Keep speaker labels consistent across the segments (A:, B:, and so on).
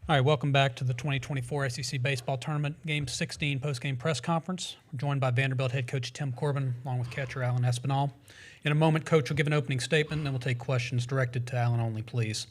A: All right, welcome back to the 2024 SEC Baseball Tournament Game 16 postgame press conference. We're joined by Vanderbilt head coach Tim Corbin, along with catcher Alan Espinal. In a moment, Coach will give an opening statement, and then we'll take questions directed to Alan only, please.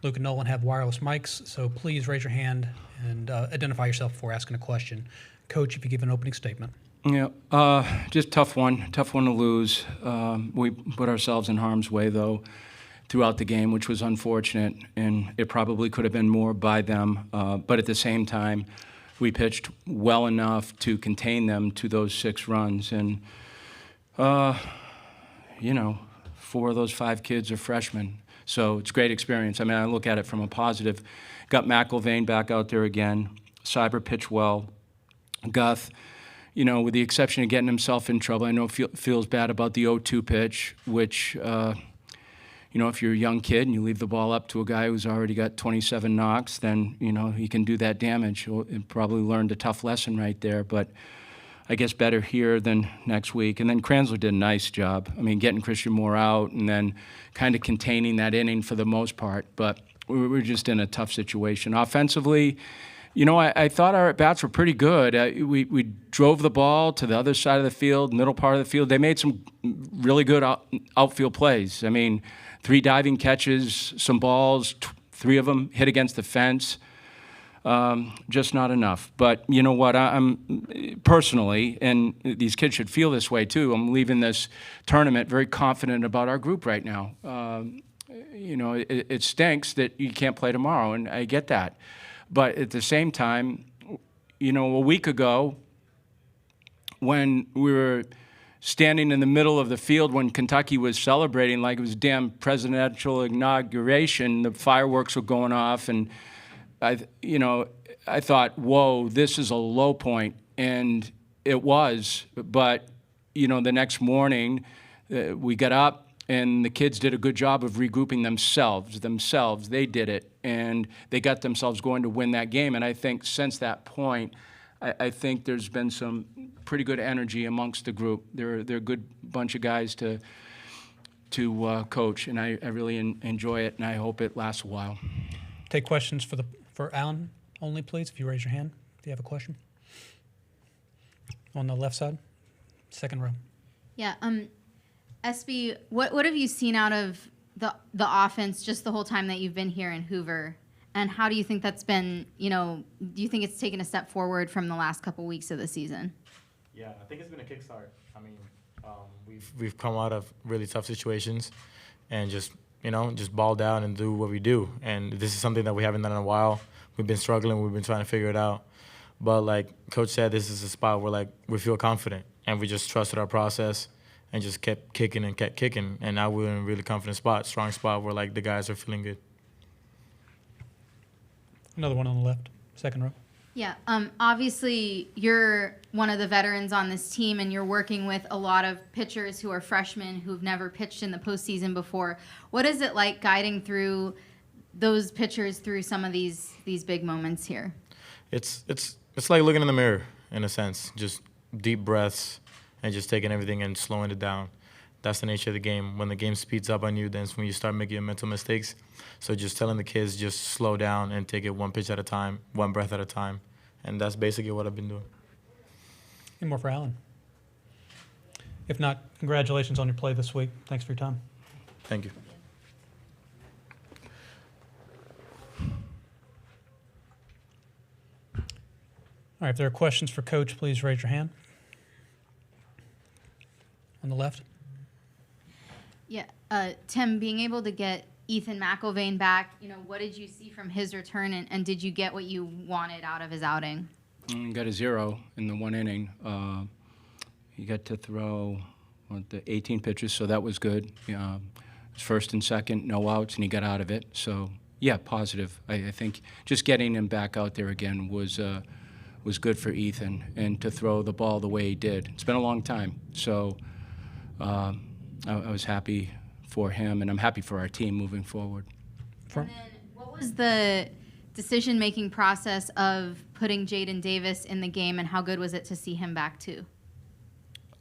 A: Luke and Nolan have wireless mics, so please raise your hand and identify yourself before asking a question. Coach, if you give an opening statement.
B: Yeah, just tough one to lose. We put ourselves in harm's way, though, throughout the game, which was unfortunate, and it probably could have been more by them. But at the same time, we pitched well enough to contain them to those 6 runs. And, 4 of those 5 kids are freshmen. So it's a great experience. I mean, I look at it from a positive. Got McIlvain back out there again. Cyber pitched well. Guth, with the exception of getting himself in trouble, I know feels bad about the 0-2 pitch, which if you're a young kid and you leave the ball up to a guy who's already got 27 knocks, then, he can do that damage. He'll probably learned a tough lesson right there, but I guess better here than next week. And then Kranzler did a nice job. I mean, getting Christian Moore out and then kind of containing that inning for the most part. But we were just in a tough situation. Offensively, I thought our at-bats were pretty good. We drove the ball to the other side of the field, middle part of the field. They made some really good outfield plays. I mean, 3 diving catches, some balls, 3 of them hit against the fence. Just not enough. But you know what? I'm personally, and these kids should feel this way too, I'm leaving this tournament very confident about our group right now. It stinks that you can't play tomorrow, and I get that. But at the same time, a week ago, when we were standing in the middle of the field when Kentucky was celebrating like it was damn presidential inauguration, the fireworks were going off, and I thought, whoa, this is a low point, and it was. But the next morning, we got up, and the kids did a good job of regrouping themselves. They did it, and they got themselves going to win that game. And I think since that point, I think there's been some pretty good energy amongst the group. They're a good bunch of guys to coach, and I really enjoy it, and I hope it lasts a while.
A: Take questions for Alan only, please, if you raise your hand, if you have a question. On the left side, second row.
C: Yeah, SB, what have you seen out of the offense just the whole time that you've been here in Hoover? And how do you think that's been, do you think it's taken a step forward from the last couple weeks of the season?
D: Yeah, I think it's been a kickstart. I mean, we've come out of really tough situations and just ball down and do what we do. And this is something that we haven't done in a while. We've been struggling. We've been trying to figure it out. But like Coach said, this is a spot where we feel confident, and we just trusted our process and just kept kicking. And now we're in a really confident spot, strong spot where the guys are feeling good.
A: Another one on the left, second row.
C: Yeah, obviously you're one of the veterans on this team, and you're working with a lot of pitchers who are freshmen who've never pitched in the postseason before. What is it like guiding through those pitchers through some of these big moments here?
D: It's like looking in the mirror, in a sense, just deep breaths and just taking everything and slowing it down. That's the nature of the game. When the game speeds up on you, then it's when you start making your mental mistakes. So just telling the kids just slow down and take it one pitch at a time, one breath at a time. And that's basically what I've been doing.
A: Any more for Alan? If not, congratulations on your play this week. Thanks for your time.
D: Thank you.
A: All right, if there are questions for Coach, please raise your hand. On the left.
C: Yeah, Tim, being able to get Ethan McIlvain back, what did you see from his return, and did you get what you wanted out of his outing?
B: Got a 0 in the 1 inning. He got to throw the 18 pitches, so that was good. First and second, no outs, and he got out of it. So, yeah, positive. I think just getting him back out there again was good for Ethan, and to throw the ball the way he did. It's been a long time, so I was happy for him, and I'm happy for our team moving forward.
C: And then what was the decision-making process of putting Jaden Davis in the game, and how good was it to see him back too?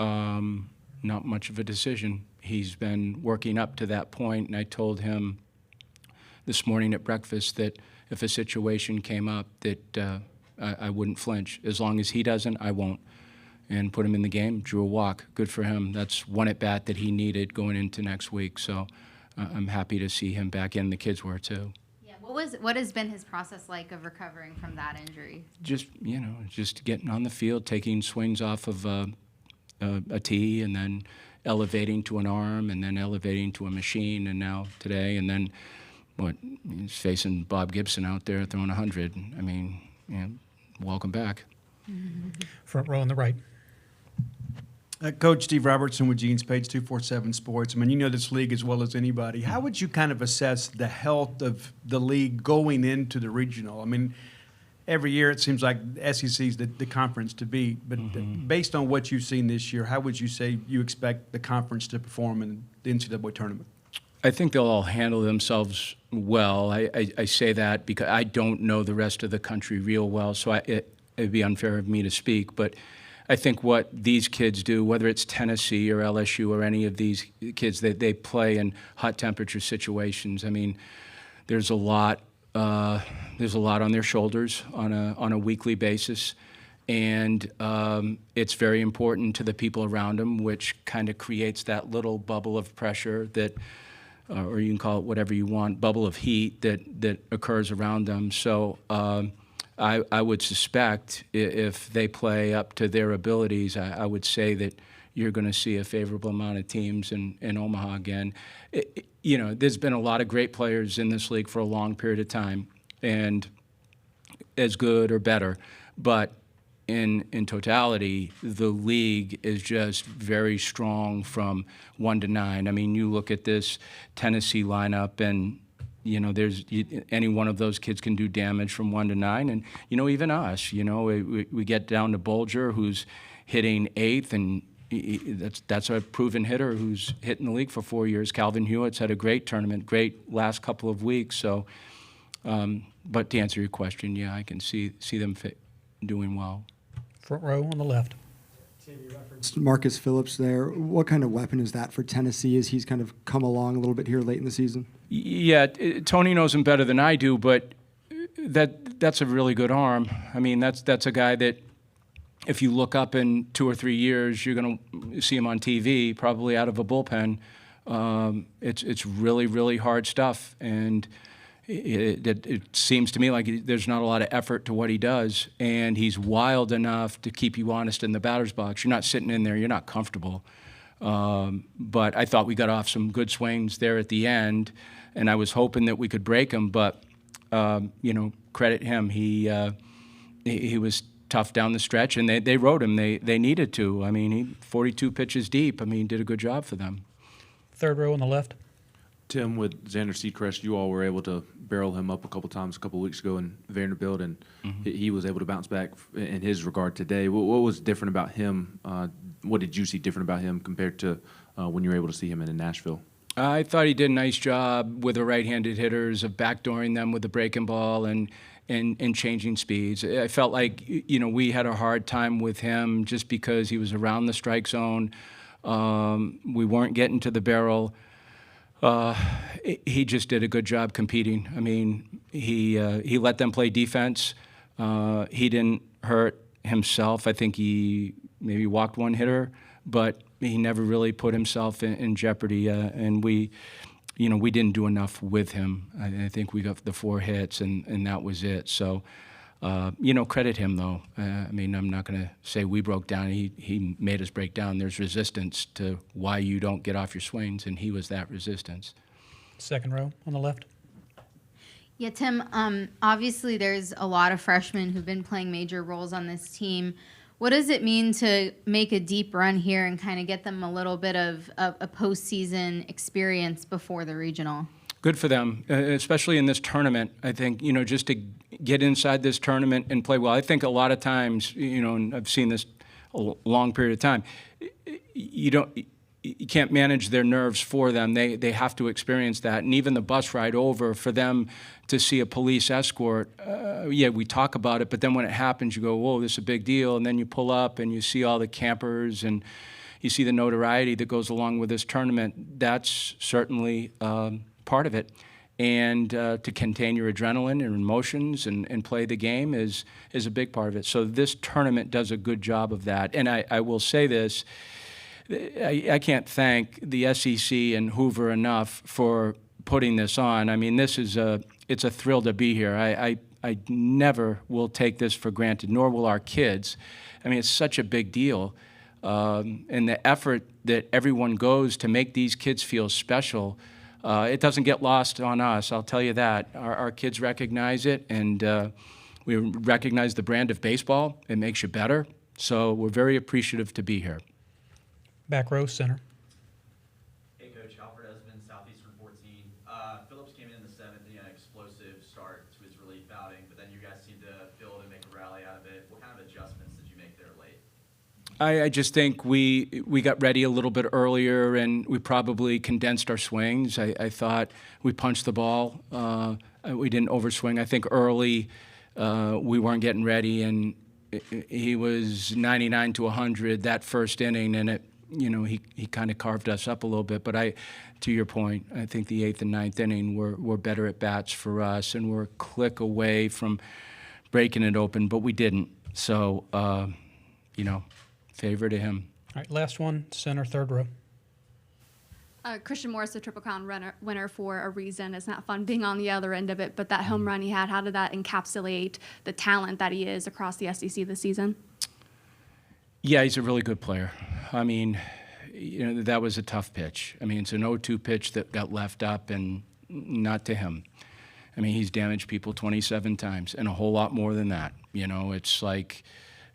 B: Not much of a decision. He's been working up to that point, and I told him this morning at breakfast that if a situation came up that I wouldn't flinch. As long as he doesn't, I won't. And put him in the game, drew a walk. Good for him. That's one at-bat that he needed going into next week. So I'm happy to see him back in. The kids were too.
C: Yeah. What has been his process like of recovering from that injury?
B: Just, just getting on the field, taking swings off of a tee, and then elevating to an arm, and then elevating to a machine, and now today, and then he's facing Bob Gibson out there throwing 100. I mean, welcome back.
A: Front row on the right.
E: Coach Steve Robertson with Gene's Page 247 Sports. I mean, you know this league as well as anybody. How would you kind of assess the health of the league going into the regional? I mean, every year it seems like the SEC is the conference to beat. But based on what you've seen this year, how would you say you expect the conference to perform in the NCAA tournament?
B: I think they'll all handle themselves well. I say that because I don't know the rest of the country real well, so it'd be unfair of me to speak. But I think what these kids do, whether it's Tennessee or LSU or any of these kids, they play in hot temperature situations. I mean, there's a lot on their shoulders on a weekly basis, and it's very important to the people around them, which kind of creates that little bubble of pressure that, or you can call it whatever you want, bubble of heat that occurs around them. So I would suspect if they play up to their abilities, I would say that you're going to see a favorable amount of teams in Omaha again. There's been a lot of great players in this league for a long period of time, and as good or better. But in totality, the league is just very strong from 1 to 9. I mean, you look at this Tennessee lineup, and there's any one of those kids can do damage from 1 to 9, and even us. We get down to Bolger, who's hitting 8th, and that's a proven hitter who's hit in the league for 4 years. Calvin Hewitt's had a great tournament, great last couple of weeks. So, but to answer your question, yeah, I can see them doing well.
A: Front row on the left.
F: Marcus Phillips there. What kind of weapon is that for Tennessee as he's kind of come along a little bit here late in the season?
B: Yeah, Tony knows him better than I do, but that's a really good arm. I mean, that's a guy that if you look up in 2 or 3 years, you're going to see him on TV, probably out of a bullpen. It's really, really hard stuff, and it seems to me like there's not a lot of effort to what he does, and he's wild enough to keep you honest in the batter's box. You're not sitting in there, you're not comfortable. But I thought we got off some good swings there at the end, and I was hoping that we could break him, but credit him. He was tough down the stretch, and they rode him. They needed to. I mean, he 42 pitches deep. I mean, did a good job for them.
A: Third row on the left.
G: Tim, with Xander Seacrest, you all were able to barrel him up a couple times a couple weeks ago in Vanderbilt, and he was able to bounce back in his regard today. What was different about him? What did you see different about him compared to when you were able to see him in Nashville?
B: I thought he did a nice job with the right-handed hitters of backdooring them with the breaking ball and changing speeds. I felt like we had a hard time with him just because he was around the strike zone. We weren't getting to the barrel. He just did a good job competing. I mean, he let them play defense. He didn't hurt himself. I think he maybe walked one hitter, but he never really put himself in jeopardy. And we didn't do enough with him. I think we got the 4 hits, and that was it. So, credit him, though. I mean, I'm not going to say we broke down. He made us break down. There's resistance to why you don't get off your swings, and he was that resistance.
A: Second row on the left.
C: Yeah, Tim, obviously there's a lot of freshmen who've been playing major roles on this team. What does it mean to make a deep run here and kind of get them a little bit of a postseason experience before the regional?
B: Good for them, especially in this tournament. I think, just to get inside this tournament and play well. I think a lot of times, and I've seen this a long period of time, you can't manage their nerves for them. They have to experience that. And even the bus ride over, for them to see a police escort, we talk about it, but then when it happens, you go, whoa, this is a big deal. And then you pull up and you see all the campers and you see the notoriety that goes along with this tournament. That's certainly part of it. and to contain your adrenaline and emotions and play the game is a big part of it. So this tournament does a good job of that. And I will say this, I can't thank the SEC and Hoover enough for putting this on. I mean, it's a thrill to be here. I never will take this for granted, nor will our kids. I mean, it's such a big deal. And the effort that everyone goes to make these kids feel special, it doesn't get lost on us, I'll tell you that. Our kids recognize it, and we recognize the brand of baseball. It makes you better. So we're very appreciative to be here.
A: Back row, center.
H: Hey, Coach. Alfred Esmond, Southeastern 14. Phillips came in the seventh, explosive start to his relief outing, but then you guys seemed to build and make a rally out of it. What kind of adjustments did you make there late?
B: I just think we got ready a little bit earlier, and we probably condensed our swings. I thought we punched the ball. We didn't overswing. I think early we weren't getting ready, and he was 99 to 100 that first inning, and he kind of carved us up a little bit. But to your point, I think the 8th and 9th inning were better at bats for us, and we're a click away from breaking it open, but we didn't. So, favor to him.
A: All right, last one, center, third row.
I: Christian Morris, the Triple Crown winner for a reason. It's not fun being on the other end of it, but that home run he had, how did that encapsulate the talent that he is across the SEC this season?
B: Yeah, he's a really good player. I mean, that was a tough pitch. I mean, it's an 0-2 pitch that got left up, and not to him. I mean, he's damaged people 27 times, and a whole lot more than that. It's like,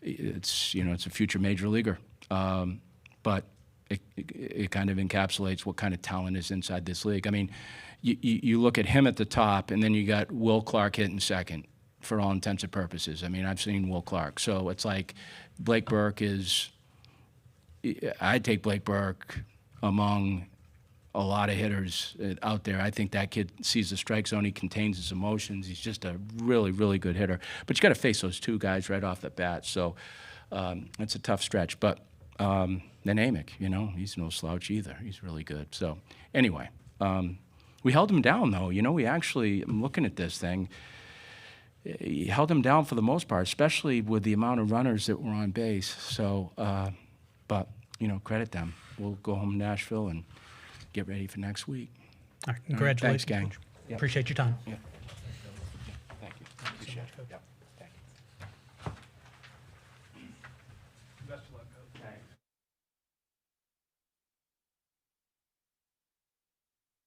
B: it's a future major leaguer. But it kind of encapsulates what kind of talent is inside this league. I mean, you look at him at the top, and then you got Will Clark hitting second for all intents and purposes. I mean, I've seen Will Clark. So it's like Blake Burke I'd take Blake Burke among a lot of hitters out there. I think that kid sees the strike zone. He contains his emotions. He's just a really, really good hitter. But you got to face those two guys right off the bat. So it's a tough stretch. But then Amick, he's no slouch either. He's really good. So anyway, we held him down, though. I'm looking at this thing. He held him down for the most part, especially with the amount of runners that were on base. So, but, credit them. We'll go home to Nashville and get ready for next week.
A: All right, congratulations.
B: Thanks, gang.
A: Appreciate your time.
B: Yeah. Thank you. Appreciate it. Yep.